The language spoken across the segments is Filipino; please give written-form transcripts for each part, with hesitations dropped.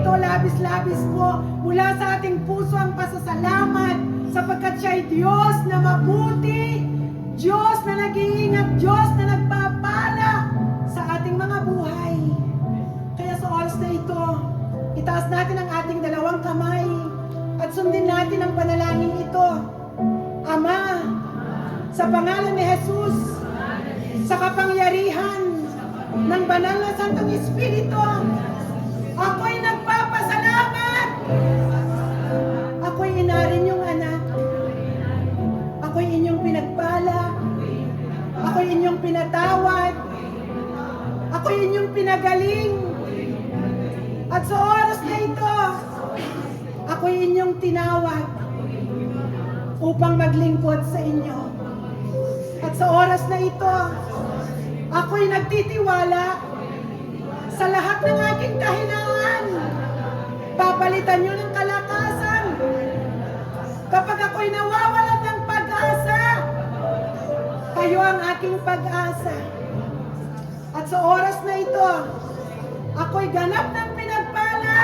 ito, labis-labis po mula sa ating puso ang pasasalamat sapagkat siya ay Diyos na mabuti, Diyos na nag-iingat, Diyos na nagpapala sa ating mga buhay. Kaya sa oras na ito, itaas natin ang ating dalawang kamay at sundin natin ang panalangin ito. Ama, sa pangalan ni Jesus, sa kapangyarihan ng banal na Santong Espiritu, ako'y nagpapasalamat. Ako'y inarin yung anak. Ako'y inyong pinagpala. Ako'y inyong pinatawad. Ako'y inyong pinagaling. At sa oras na ito, ako'y inyong tinawag upang maglingkod sa inyo. At sa oras na ito, ako'y nagtitiwala sa lahat ng aking kahinaan. Papalitan nyo ng kalakasan. Kapag ako'y nawawalan ng pag-asa, kayo ang aking pag-asa. At sa oras na ito, ako'y ganap ng pinagpala,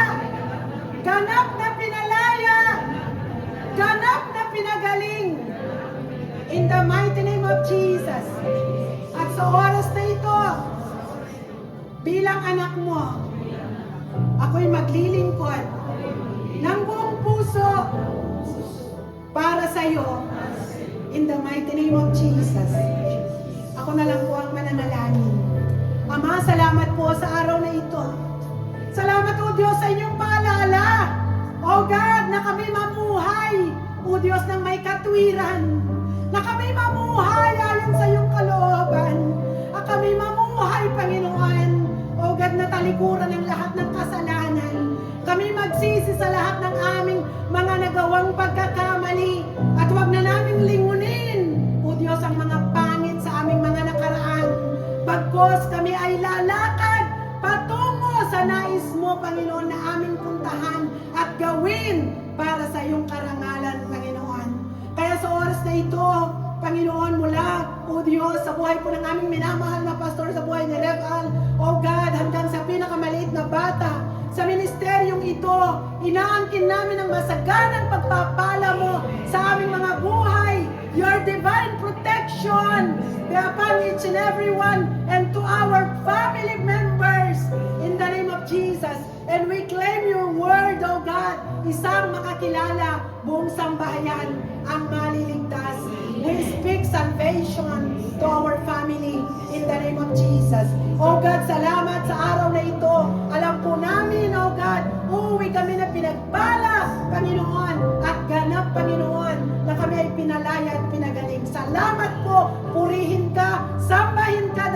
ganap na pinalaya, ganap na pinagaling. In the mighty name of Jesus. At sa oras na ito, bilang anak mo, ako'y maglilingkod ng buong puso para sa iyo. In the mighty name of Jesus. Ako na lang po ang mananalangin. Ama, salamat po sa araw na ito. Salamat o Diyos sa inyong paalala. O God, na kami mamuhay, o Diyos, ng may katwiran. Na kami mamuhay ayon sa iyong kalooban. At kami mamuhay, Panginoon, o God, na talikuran ng lahat ng kasalanan. Kami magsisi sa lahat ng aming mga nagawang pagkakamali. At huwag na naming lingunin, o Diyos, ang mga pangit sa aming mga nakaraan. Bagkos kami ay lalakad patungo sa nais mo, Panginoon, na aming puntahan at gawin para sa iyong karangalan, Panginoon. Kaya sa oras na ito, Panginoon, mula, O Diyos, sa buhay po ng aming minamahal na pastor, sa buhay ni Rev Al, O God, hanggang sa pinakamaliit na bata, sa ministeryong ito, inaangkin namin ang masaganang pagpapala mo sa aming mga buhay, your divine protection upon each and every one, and to our family members, in the name of Jesus. And we claim your word, O God, isang makakilala, buong sambahayan ang maliligtas. We speak salvation to our family in the name of Jesus. O God, salamat sa araw na ito. Alam po namin, O God, uuwi kami na pinagpala, Panginoon, at ganap, Panginoon, na kami ay pinalaya at pinagaling. Salamat po, purihin ka, sambahin ka,